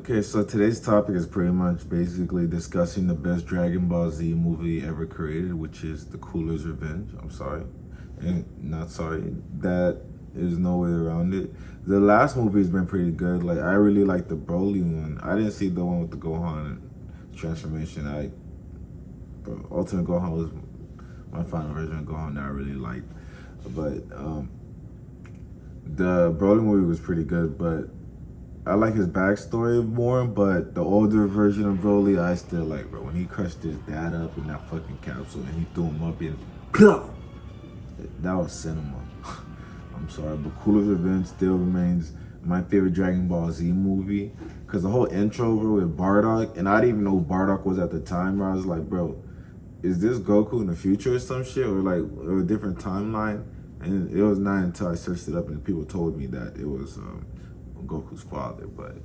Okay, so today's topic is pretty much basically discussing the best Dragon Ball Z movie ever created, which is The Cooler's Revenge. I'm sorry. And not sorry. That is no way around it. The last movie's been pretty good. Like, I really like the Broly one. I didn't see the one with the Gohan transformation. But Ultimate Gohan was my final version of Gohan that I really liked. But the Broly movie was pretty good, but I like his backstory more, but the older version of Broly, I still like, bro. When he crushed his dad up in that fucking capsule and he threw him up in, that was cinema. I'm sorry, but Cooler's Revenge still remains my favorite Dragon Ball Z movie. Because the whole intro, bro, with Bardock, and I didn't even know who Bardock was at the time, bro. I was like, bro, is this Goku in the future or some shit? Or like a different timeline? And it was not until I searched it up and people told me that it was Goku's father. But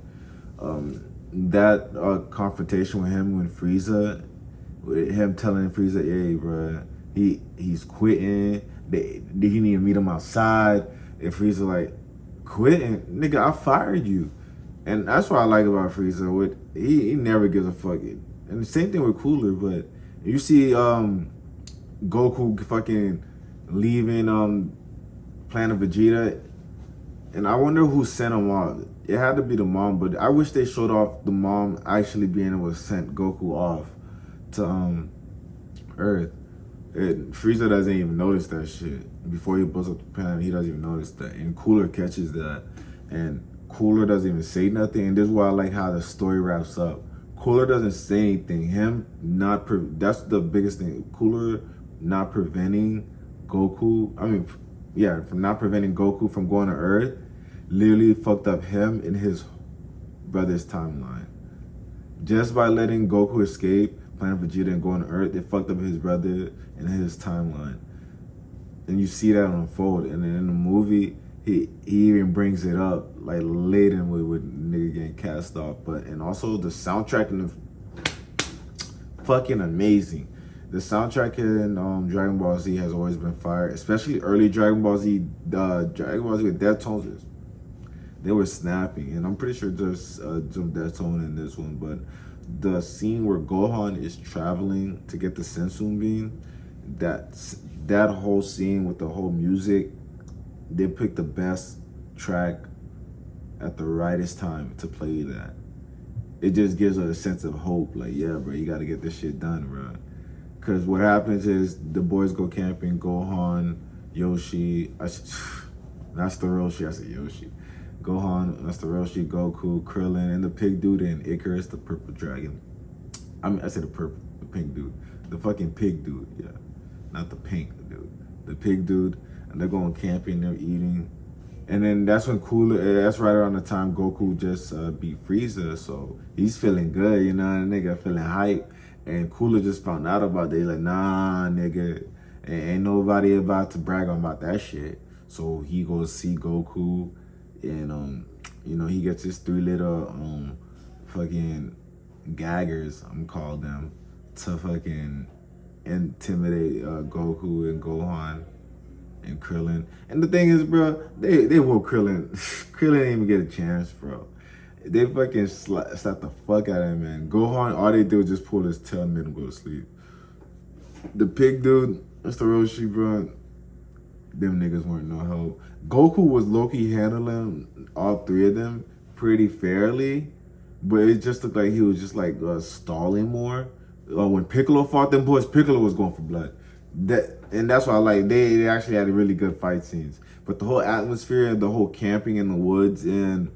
that confrontation with him when Frieza, with him telling Frieza, hey, bro, he's quitting. He need to meet him outside. And Frieza like, quitting? Nigga, I fired you. And that's what I like about Frieza. He never gives a fuck. And the same thing with Cooler, but you see Goku fucking leaving Planet Vegeta, and I wonder who sent him off. It had to be the mom, but I wish they showed off the mom actually being able to send Goku off to Earth. Frieza doesn't even notice that shit. Before he blows up the planet, he doesn't even notice that. And Cooler catches that. And Cooler doesn't even say nothing. And this is why I like how the story wraps up. Cooler doesn't say anything. That's the biggest thing. Cooler not preventing Goku, from not preventing Goku from going to Earth, literally fucked up him and his brother's timeline. Just by letting Goku escape Planet Vegeta and going to Earth, they fucked up his brother and his timeline. And you see that unfold. And then in the movie, he even brings it up like later with nigga getting cast off. And also the soundtrack and the fucking amazing. The soundtrack in Dragon Ball Z has always been fire, especially early Dragon Ball Z. Dragon Ball Z with Deftones, they were snapping, and I'm pretty sure there's some Deftone in this one. But the scene where Gohan is traveling to get the Sensun Bean, that whole scene with the whole music, they picked the best track at the rightest time to play that. It just gives us a sense of hope. Like, yeah, bro, you got to get this shit done, bro. Because what happens is the boys go camping, Gohan, Yoshi, that's the Roshi, I said Yoshi. Gohan, that's the Roshi, Goku, Krillin, and the pig dude, and Icarus, the purple dragon. I said the pink dude. The fucking pig dude, yeah. Not the pink dude. The pig dude, and they're going camping, they're eating. And then that's when that's right around the time Goku just beat Frieza, so he's feeling good, you know, the nigga feeling hype. And Cooler just found out about that. He's like, nah, nigga, ain't nobody about to brag on about that shit. So he goes see Goku, and he gets his three little fucking gaggers, I'm call them, to fucking intimidate Goku and Gohan and Krillin. And the thing is, bro, they woke Krillin. Krillin didn't even get a chance, bro. They fucking slapped the fuck out of him, man. Gohan, all they did was just pull his tail and made him go to sleep. The pig dude, Mr. Roshi, bro, them niggas weren't no help. Goku was low-key handling all three of them pretty fairly, but it just looked like he was just like stalling more. When Piccolo fought them boys, Piccolo was going for blood. And that's why I like, they actually had really good fight scenes. But the whole atmosphere, the whole camping in the woods, and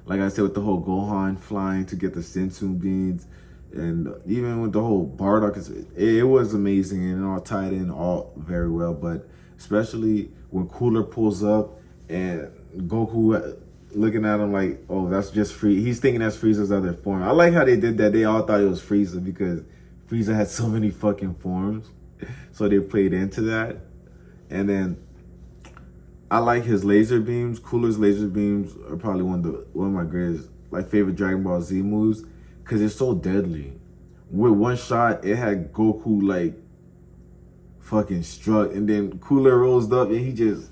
like I said, with the whole Gohan flying to get the Sensun beans, and even with the whole Bardock, it was amazing, and it all tied in all very well. But especially when Cooler pulls up and Goku looking at him like, oh, that's just Frieza. He's thinking that's Frieza's other form. I like how they did that. They all thought it was Frieza because Frieza had so many fucking forms. So they played into that. And then I like his laser beams. Cooler's laser beams are probably one of my greatest, favorite Dragon Ball Z moves, because it's so deadly. With one shot, it had Goku fucking struck, and then Cooler rolls up, and he just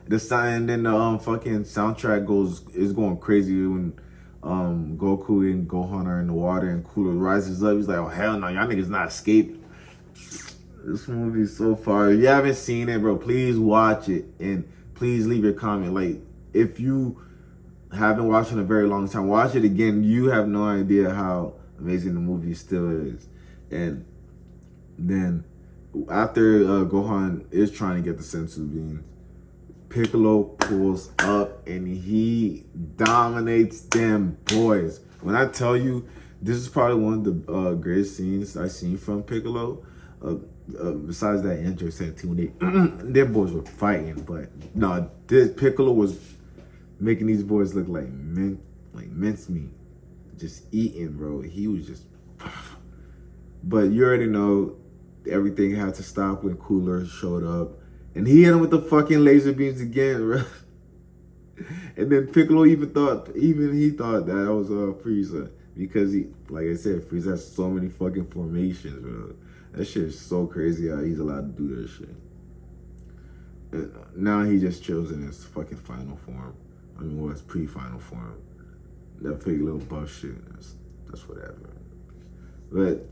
the fucking soundtrack is going crazy when Goku and Gohan are in the water and Cooler rises up. He's like, oh hell no, y'all niggas not escaping. This movie is so far. If you haven't seen it, bro, please watch it and please leave your comment. Like, if you haven't watched it in a very long time, watch it again. You have no idea how amazing the movie still is. And then after Gohan is trying to get the sensu beans, Piccolo pulls up and he dominates them boys. When I tell you, this is probably one of the greatest scenes I've seen from Piccolo. Besides that intro scene, when their boys were fighting, but no, this Piccolo was making these boys look like mincemeat, just eating, bro. He was just, but you already know everything had to stop when Cooler showed up, and he hit him with the fucking laser beams again, bro. And then Piccolo even he thought that was Frieza, because he, like I said, Frieza has so many fucking formations, bro. That shit is so crazy how he's allowed to do that shit. And now he just chills in his fucking final form. I mean, well, his pre-final form. That fake little buff shit, that's whatever. But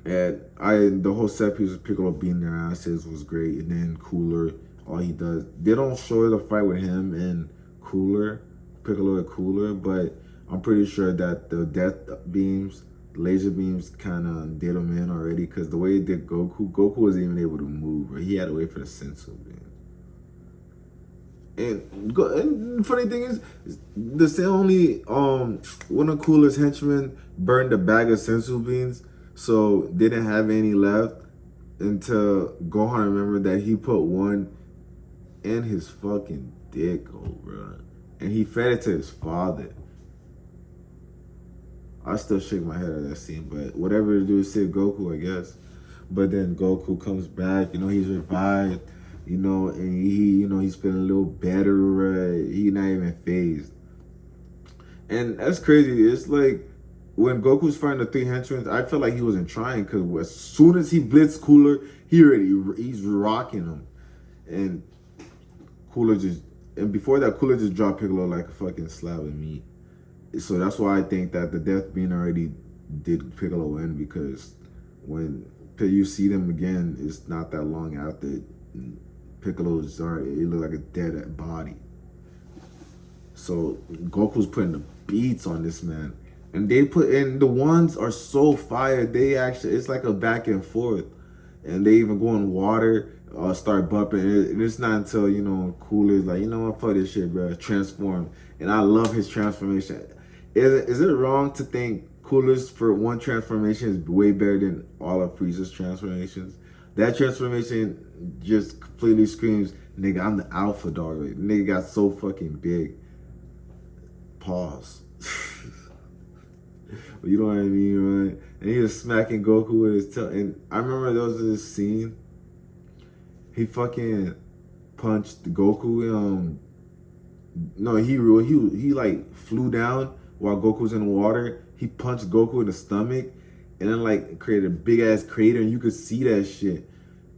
the whole set piece of Piccolo beating their asses was great. And then Cooler, all he does, they don't show the fight with him and Piccolo and Cooler, but I'm pretty sure that the death beams, laser beams, kind of did him in already, because the way it did Goku wasn't even able to move, right? He had to wait for the sensu beam. And the funny thing is, only one of Cooler's henchmen burned a bag of sensu beans, so they didn't have any left until Gohan remembered that he put one in his fucking dick hole, bro, and he fed it to his father. I still shake my head at that scene, but whatever to do is save Goku, I guess. But then Goku comes back, he's revived, and he's feeling a little better, he's not even phased. And that's crazy. It's like, when Goku's fighting the three henchmen, I felt like he wasn't trying, because as soon as he blitzed Cooler, he's rocking him. And before that, Cooler just dropped Piccolo like a fucking slab of meat. So that's why I think that the death beam already did Piccolo in, because when you see them again, it's not that long after Piccolo's already, he looked like a dead body. So Goku's putting the beats on this man. And the ones are so fire, it's like a back and forth. And they even go in water, start bumping. And it's not until, Cooler's like, what, fuck this shit, bro, transform. And I love his transformation. Is it wrong to think Cooler's for one transformation is way better than all of Frieza's transformations? That transformation just completely screams, nigga, I'm the alpha dog. Like, nigga got so fucking big. Pause. But you know what I mean, right? And he was smacking Goku with his tail. And I remember there was this scene. He fucking punched Goku. No, he like flew down while Goku's in the water. He punched Goku in the stomach, and then like created a big ass crater, and you could see that shit.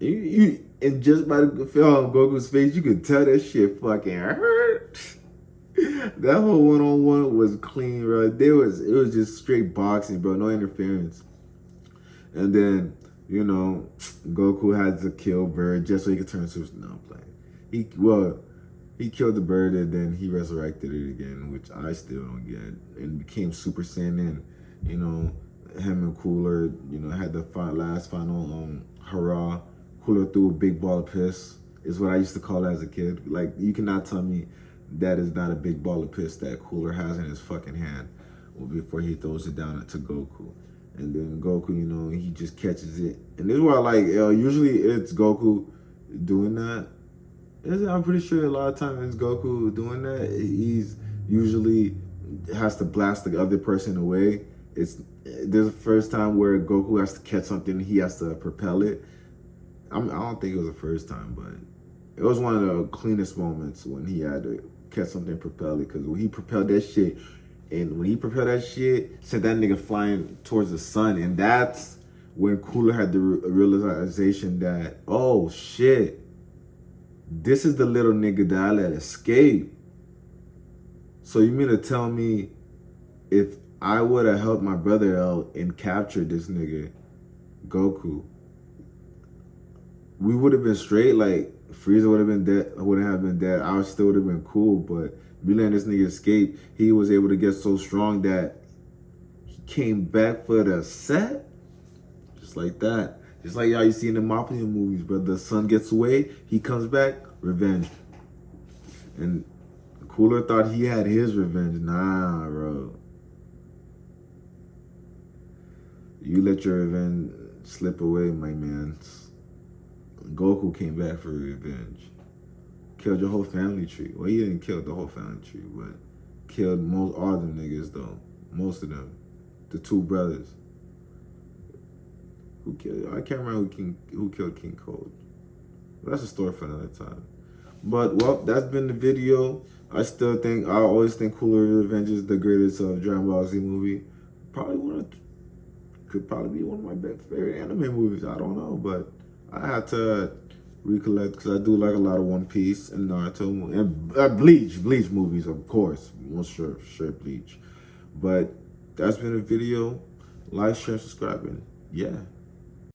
And just by the feel on Goku's face, you could tell that shit fucking hurt. That whole one-on-one was clean, bro. It was just straight boxing, bro. No interference. And then, Goku had to kill Bird just so he could turn Super. No, I'm playing. He killed the bird and then he resurrected it again, which I still don't get. And became Super Saiyan. Him and Cooler, had the last final hurrah. Cooler threw a big ball of piss, is what I used to call it as a kid. Like, you cannot tell me that is not a big ball of piss that Cooler has in his fucking hand before he throws it down to Goku. And then Goku, he just catches it. And this is why I like, usually it's Goku doing that. I'm pretty sure a lot of times it's Goku doing that. He's usually has to blast the other person away. There's a first time where Goku has to catch something, he has to propel it. I don't think it was the first time, but it was one of the cleanest moments when he had to catch something and propel it. Because when he propelled that shit, sent that nigga flying towards the sun. And that's when Cooler had the realization that, oh shit, this is the little nigga that I let escape. So you mean to tell me if I would have helped my brother out and captured this nigga, Goku, we would have been straight. Like, Frieza would have been dead, wouldn't have been dead. I still would have been cool, but we letting this nigga escape. He was able to get so strong that he came back for the set. Just like that. Just like y'all you see in the Mafia movies, bro. The son gets away, he comes back, revenge. And Cooler thought he had his revenge. Nah, bro. You let your revenge slip away, my man. Goku came back for revenge. Killed your whole family tree. Well, he didn't kill the whole family tree, but killed all them niggas, though. Most of them. The two brothers. Who killed? I can't remember who killed King Cold. But that's a story for another time. But, well, that's been the video. I always think Cooler Revenge is the greatest Dragon Ball Z movie. Could probably be one of my favorite anime movies. I don't know, but I had to recollect because I do like a lot of One Piece and Naruto and Bleach movies, of course. Most sure Bleach. But that's been a video. Like, share, subscribe, and yeah.